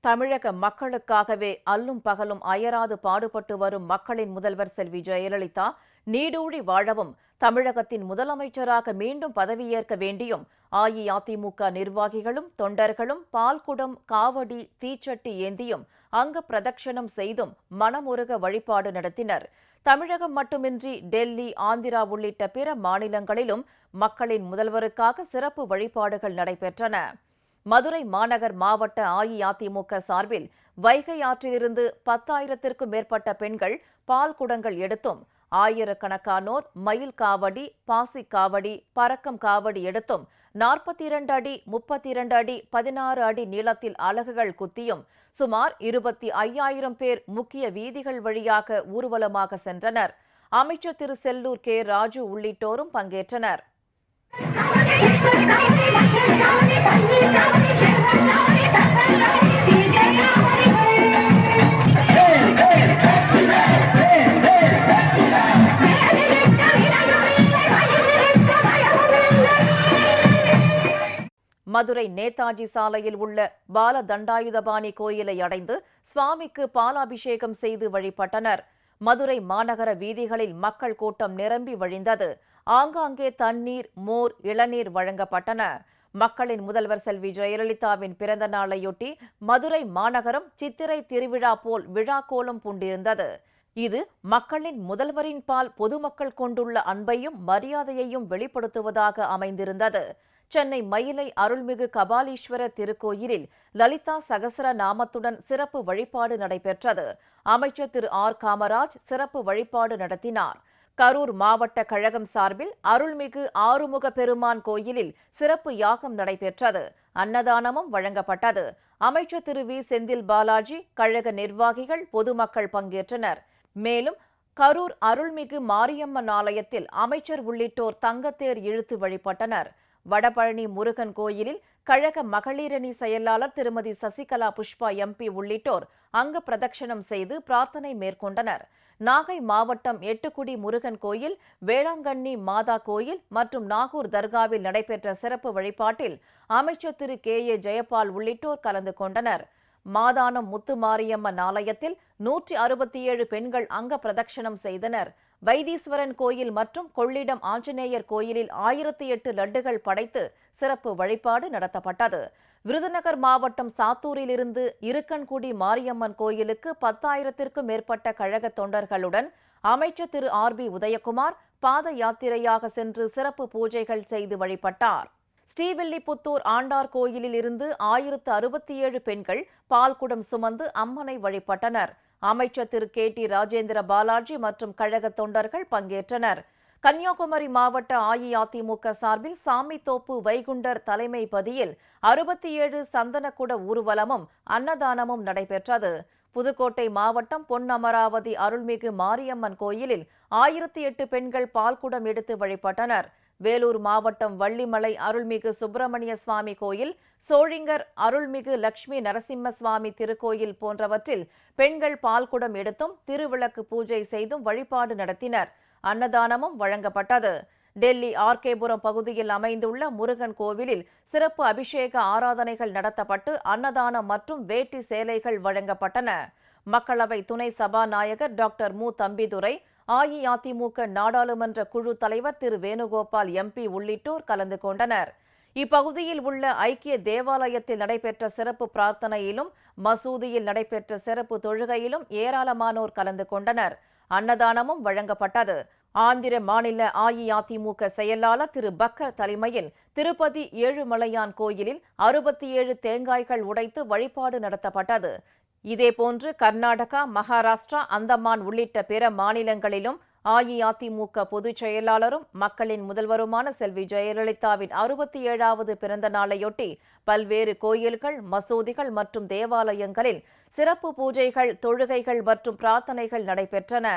தமிழக மக்களுக்காகவே அல்லும் பகலும் அயராது பாடுபட்டு வரும் மக்களின் முதல்வர் செல்வி ஜெயலலிதா நீடூழி வாழவும் தமிழகத்தின் முதலமைச்சராக மீண்டும் பதவியேற்க வேண்டியும் அஇஅதிமுக நிர்வாகிகளும் தொண்டர்களும் பால்குடம் காவடி தீச்சட்டி ஏந்தியும் அங்க பிரதட்சணம் செய்தும் மனமுருக வழிபாடு நடத்தினர். தமிழகம் மட்டுமின்றி டெல்லி, ஆந்திரா உள்ளிட்ட பிற மாநிலங்களிலும் மக்களின் முதல்வருக்காக சிறப்பு வழிபாடுகள் நடைபெற்றன. மதுரை மாநகர் மாவட்ட அஇஅதிமுக சார்பில் வைகை ஆற்றிலிருந்து 10,000த்திற்கும் மேற்பட்ட பெண்கள் பால் குடங்கள் எடுத்தும், ஆயிரக்கணக்கானோர் மயில் காவடி, பாசி காவடி, பறக்கம் காவடி எடுத்தும் 42 அடி, 32 அடி, 16 அடி நீளத்தில் அலகுகள் குத்தியும் சுமார் 25,000 பேர் முக்கிய வீதிகள் வழியாக ஊர்வலமாக சென்றனர். அமைச்சர் திரு செல்லூர் கே. ராஜு உள்ளிட்டோரும் பங்கேற்றனர். மதுரை நேதாஜி சாலையில் உள்ள பால தண்டாயுதபாணி கோயிலை அடைந்து சுவாமிக்கு பாலாபிஷேகம் செய்து வழிபட்டனர். மதுரை மாநகர வீதிகளில் மக்கள் கூட்டம் நிரம்பி வழிந்தது. ஆங்காங்கே தண்ணீர், மோர், இளநீர் வழங்கப்பட்டன. மக்களின் முதல்வர் செல்வி ஜெயலலிதாவின் பிறந்த நாளையொட்டி மதுரை மாநகரம் சித்திரை திருவிழா போல் விழாக்கோலம் பூண்டிருந்தது. இது மக்களின் முதல்வரின் பால் பொதுமக்கள் கொண்டுள்ள அன்பையும் மரியாதையையும் வெளிப்படுத்துவதாக அமைந்திருந்தது. சென்னை மயிலை அருள்மிகு கபாலீஸ்வரர் திருக்கோயிலில் லலிதா சகசர நாமத்துடன் சிறப்பு வழிபாடு நடைபெற்றது. அமைச்சர் திரு ஆர். காமராஜ் சிறப்பு வழிபாடு நடத்தினார். கரூர் மாவட்ட கழகம் சார்பில் அருள்மிகு ஆறுமுக பெருமான் கோயிலில் சிறப்பு யாகம் நடைபெற்றது. அன்னதானமும் வழங்கப்பட்டது. அமைச்சர் திரு வி. செந்தில் பாலாஜி, கழக நிர்வாகிகள், பொதுமக்கள் பங்கேற்றனர். மேலும் கரூர் அருள்மிகு மாரியம்மன் ஆலயத்தில் அமைச்சர் உள்ளிட்டோர் தங்கத்தேர் இழுத்து வழிபட்டனர். வடபழனி முருகன் கோயிலில் கழக மகளிரணி செயலாளர் திருமதி சசிகலா புஷ்பா எம்பி உள்ளிட்டோர் அங்க பிரதட்சணம் செய்து பிரார்த்தனை மேற்கொண்டனர். நாகை மாவட்டம் எட்டுக்குடி முருகன் கோயில், வேளாங்கண்ணி மாதா கோயில் மற்றும் நாகூர் தர்காவில் நடைபெற்ற சிறப்பு வழிபாட்டில் அமைச்சர் திரு கே. ஏ. ஜெயபால் உள்ளிட்டோர் கலந்து கொண்டனர். மாதானம் முத்துமாரியம்மன் ஆலயத்தில் 167 பெண்கள் அங்க பிரதட்சணம் செய்தனர். வைத்தீஸ்வரன் கோயில் மற்றும் கொள்ளிடம் ஆஞ்சநேயர் கோயிலில் 1008 லட்டுகள் படைத்து சிறப்பு வழிபாடு நடத்தப்பட்டது. விருதுநகர் மாவட்டம் சாத்தூரிலிருந்து இருக்கன்குடி மாரியம்மன் கோயிலுக்கு 10,000த்திற்கும் மேற்பட்ட கழக தொண்டர்களுடன் அமைச்சர் திரு ஆர். பி. உதயகுமார் பாத யாத்திரையாக சென்று சிறப்பு பூஜைகள் செய்து வழிபட்டார். ஸ்ரீவில்லிபுத்தூர் ஆண்டார் கோயிலில் இருந்து 1067 பெண்கள் பால்குடம் சுமந்து அம்மனை வழிபட்டனர். அமைச்சர் திரு கே. டி. ராஜேந்திர பாலாஜி மற்றும் கழக தொண்டர்கள் பங்கேற்றனர். கன்னியாகுமரி மாவட்ட அஇஅதிமுக சார்பில் சாமித்தோப்பு வைகுண்டர் தலைமைப்பதியில் 67 சந்தனக்குட ஊர்வலமும் அன்னதானமும் நடைபெற்றது. புதுக்கோட்டை மாவட்டம் பொன்னமராவதி அருள்மிகு மாரியம்மன் கோயிலில் 1008 பெண்கள் பால்குடம் எடுத்து வழிபட்டனர். வேலூர் மாவட்டம் வள்ளிமலை அருள்மிகு சுப்பிரமணிய சுவாமி கோயில், சோழிங்கர் அருள்மிகு லட்சுமி நரசிம்ம சுவாமி திருக்கோயில் போன்றவற்றில் பெண்கள் பால்குடம் எடுத்தும் திருவிளக்கு பூஜை செய்தும் வழிபாடு நடத்தினர். அன்னதானமும் வழங்கப்பட்டது. டெல்லி ஆர்கேபுரம் பகுதியில் அமைந்துள்ள முருகன் கோவிலில் சிறப்பு அபிஷேக ஆராதனைகள் நடத்தப்பட்டு அன்னதானம் மற்றும் வேட்டி சேலைகள் வழங்கப்பட்டன. மக்களவை துணை சபாநாயகர் டாக்டர் மு. தம்பிதுரை, அஇஅதிமுக நாடாளுமன்ற குழு தலைவர் திரு வேணுகோபால் எம்பி உள்ளிட்டோர் கலந்து கொண்டனர். இப்பகுதியில் உள்ள ஐக்கிய தேவாலயத்தில் நடைபெற்ற சிறப்பு பிரார்த்தனையிலும் மசூதியில் நடைபெற்ற சிறப்பு தொழுகையிலும் ஏராளமானோர் கலந்து கொண்டனர். அன்னதானமும் வழங்கப்பட்டது. ஆந்திர மாநில அஇஅதிமுக செயலாளர் திரு பக்கர் தலைமையில் திருப்பதி ஏழுமலையான் கோயிலில் 67 தேங்காய்கள் உடைத்து வழிபாடு நடத்தப்பட்டது. இதேபோன்று கர்நாடகா, மகாராஷ்டிரா, அந்தமான் உள்ளிட்ட பிற மாநிலங்களிலும் அஇஅதிமுக பொதுச் செயலாளரும் மக்களின் முதல்வருமான செல்வி ஜெயலலிதாவின் 67வது பிறந்த நாளையொட்டி பல்வேறு கோயில்கள், மசூதிகள் மற்றும் தேவாலயங்களில் சிறப்பு பூஜைகள், தொழுகைகள் மற்றும் பிரார்த்தனைகள் நடைபெற்றன.